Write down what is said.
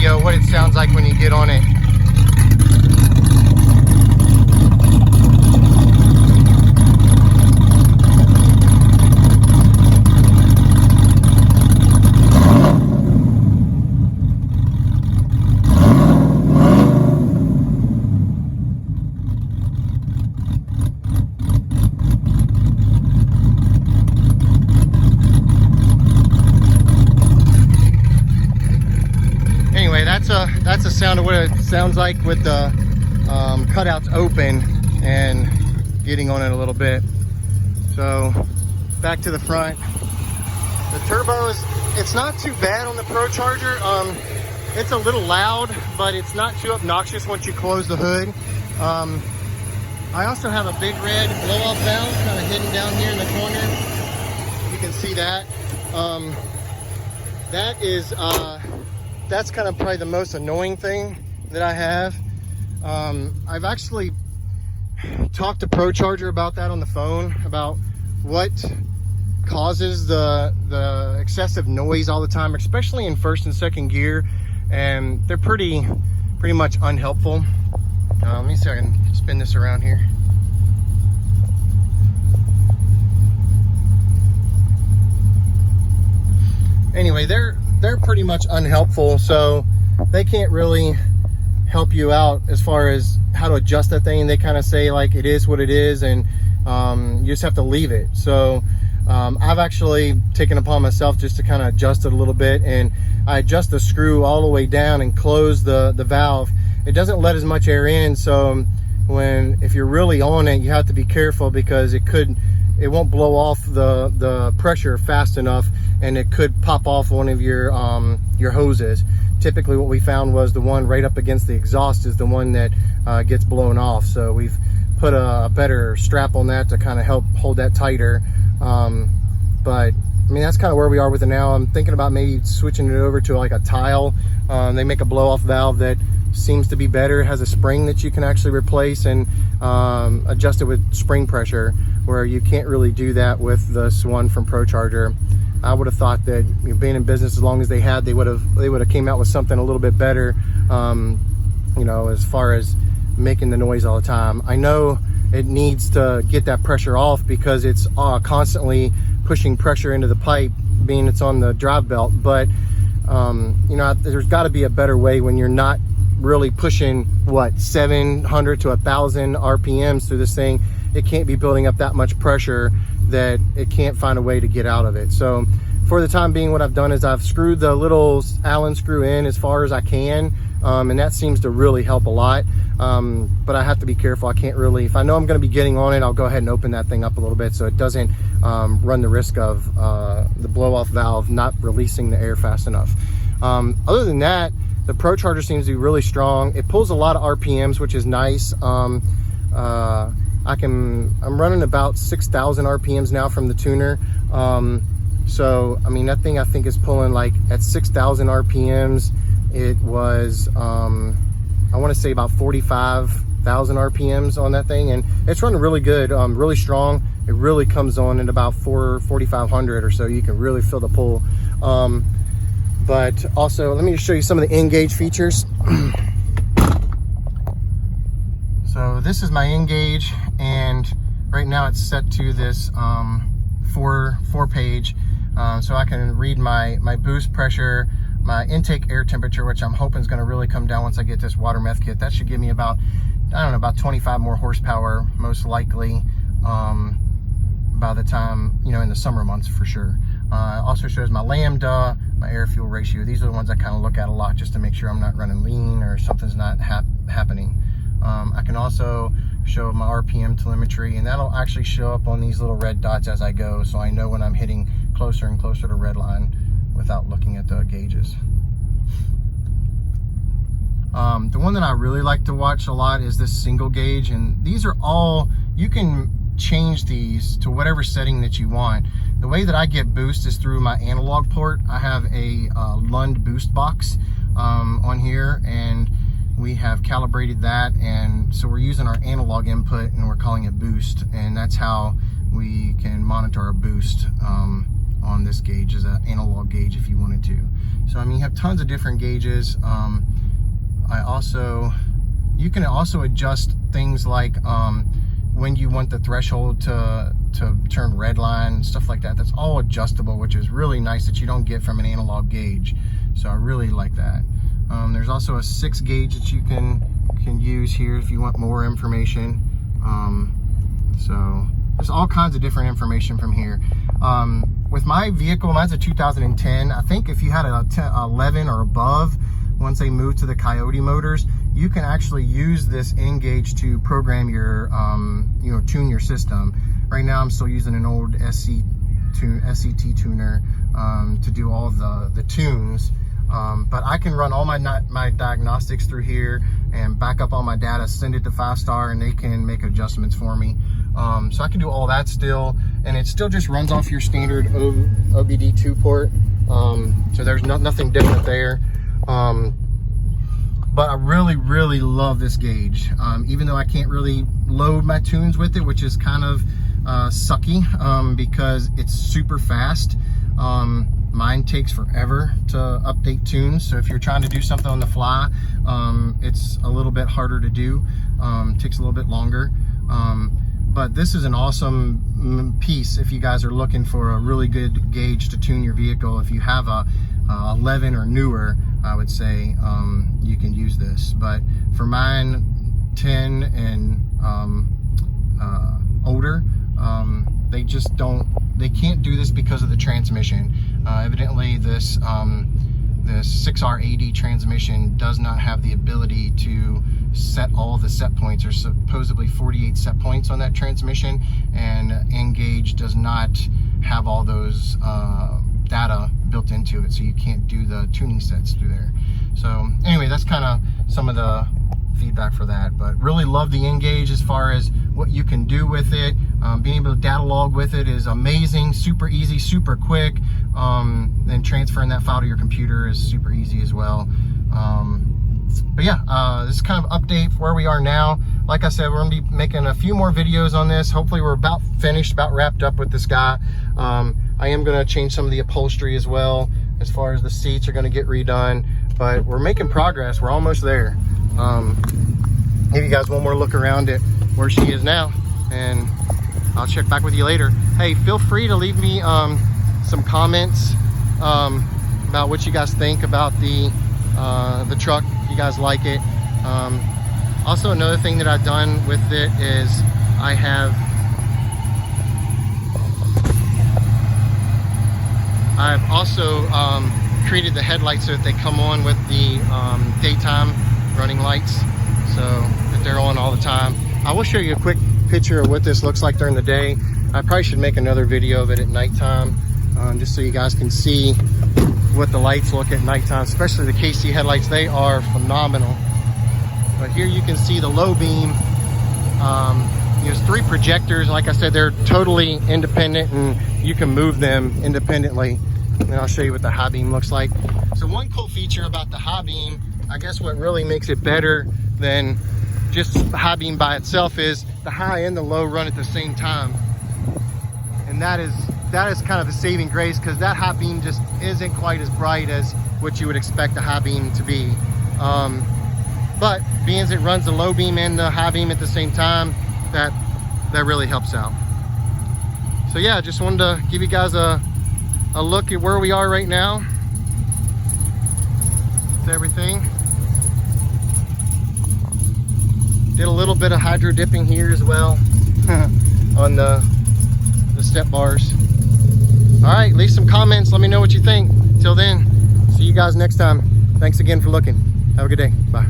video what it sounds like when you get on it. That's the sound of what it sounds like with the cutouts open and getting on it a little bit. So back to the front. The turbos, it's not too bad on the Procharger. It's a little loud, but it's not too obnoxious once you close the hood. I also have a big red blow-off valve kind of hidden down here in the corner. You can see that. That's kind of probably the most annoying thing that I have. I've actually talked to Procharger about that on the phone, about what causes the excessive noise all the time, especially in first and second gear, and they're pretty much unhelpful. Let me see if I can spin this around here. Anyway, they're pretty much unhelpful, so they can't really help you out as far as how to adjust that thing. They kind of say like it is what it is, and you just have to leave it. So I've actually taken upon myself just to kind of adjust it a little bit, and I adjust the screw all the way down and close the valve. It doesn't let as much air in, so if you're really on it, you have to be careful, because it won't blow off the pressure fast enough, and it could pop off one of your hoses. Typically what we found was the one right up against the exhaust is the one that gets blown off. So we've put a better strap on that to kind of help hold that tighter. But I mean, that's kind of where we are with it now. I'm thinking about maybe switching it over to like a tile. They make a blow-off valve that seems to be better. It has a spring that you can actually replace and adjust it with spring pressure, where you can't really do that with this one from Procharger. I would have thought that, being in business as long as they had, they would have came out with something a little bit better, as far as making the noise all the time. I know it needs to get that pressure off because it's constantly pushing pressure into the pipe, being it's on the drive belt. But there's got to be a better way when you're not really pushing 700 to 1,000 RPMs through this thing. It can't be building up that much pressure that it can't find a way to get out of it. So for the time being, what I've done is I've screwed the little Allen screw in as far as I can, and that seems to really help a lot. But I have to be careful. I can't really, if I know I'm going to be getting on it, I'll go ahead and open that thing up a little bit so it doesn't run the risk of the blow-off valve not releasing the air fast enough. Other than that, the Procharger seems to be really strong. It pulls a lot of RPMs, which is nice. I'm running about 6,000 RPMs now from the tuner. So I mean, that thing I think is pulling like at 6,000 RPMs. It was I want to say about 45,000 RPMs on that thing, and it's running really good, really strong. It really comes on at about 4,500 or so. You can really feel the pull. But also, let me just show you some of the in-gauge features. So this is my in-gauge, and right now it's set to this four page, so I can read my boost pressure, my intake air temperature, which I'm hoping is going to really come down once I get this water meth kit. That should give me about, I don't know, about 25 more horsepower, most likely, by the time, in the summer months for sure. Also shows my lambda, my air fuel ratio. These are the ones I kind of look at a lot just to make sure I'm not running lean or something's not happening. I can also show my RPM telemetry, and that'll actually show up on these little red dots as I go, so I know when I'm hitting closer and closer to red line without looking at the gauges. The one that I really like to watch a lot is this single gauge, and these are all, you can change these to whatever setting that you want. The way that I get boost is through my analog port. I have a Lund boost box on here, and we have calibrated that, and so we're using our analog input and we're calling it boost, and that's how we can monitor our boost on this gauge as an analog gauge if you wanted to. So I mean, you have tons of different gauges. You can also adjust things like when you want the threshold to turn red line, stuff like that. That's all adjustable, which is really nice that you don't get from an analog gauge. So I really like that. There's also a 6 gauge that you can use here if you want more information. So there's all kinds of different information from here. With my vehicle, mine's a 2010. I think if you had a 11 or above, once they move to the Coyote motors, you can actually use this N gauge to program your, tune your system. Right now, I'm still using an old SCT tuner to do all of the tunes. But I can run all my diagnostics through here and back up all my data, send it to 5-star, and they can make adjustments for me. So I can do all that still, and it still just runs off your standard OBD2 port. So there's nothing different there. But I really love this gauge. Even though I can't really load my tunes with it, which is kind of sucky because it's super fast. Mine takes forever to update tunes. So if you're trying to do something on the fly, it's a little bit harder to do. Takes a little bit longer. But this is an awesome piece if you guys are looking for a really good gauge to tune your vehicle. If you have a 11 or newer, I would say you can use this. But for mine, 10 and older, they can't do this because of the transmission. Evidently this 6R80 transmission does not have the ability to set all the set points. There's supposedly 48 set points on that transmission, and N-Gauge does not have all those data built into it, so you can't do the tuning sets through there. So anyway, that's kind of some of the feedback for that. But really love the N-Gauge as far as what you can do with it. Being able to data log with it is amazing, super easy, super quick. And transferring that file to your computer is super easy as well. But yeah, this is kind of update for where we are now. Like I said, we're gonna be making a few more videos on this. Hopefully we're about finished, about wrapped up with this guy. I am gonna change some of the upholstery as well, as far as the seats are gonna get redone, but we're making progress. We're almost there. Give you guys one more look around at where she is now, and I'll check back with you later. Hey, feel free to leave me some comments about what you guys think about the truck, if you guys like it. Also, another thing that I've done with it is I've also created the headlights so that they come on with the daytime running lights, so that they're on all the time. I will show you a quick picture of what this looks like during the day. I probably should make another video of it at nighttime, just so you guys can see what the lights look at nighttime, especially the KC headlights. They are phenomenal. But here you can see the low beam. There's 3 projectors. Like I said, they're totally independent, and you can move them independently. And I'll show you what the high beam looks like. So one cool feature about the high beam, I guess what really makes it better than just high beam by itself, is the high and the low run at the same time. And that is kind of the saving grace, because that high beam just isn't quite as bright as what you would expect a high beam to be. But being as it runs the low beam and the high beam at the same time, that really helps out. So yeah, just wanted to give you guys a look at where we are right now with everything. Did a little bit of hydro dipping here as well on the step bars. All right, leave some comments, let me know what you think. Till then, see you guys next time. Thanks again for looking. Have a good day. Bye.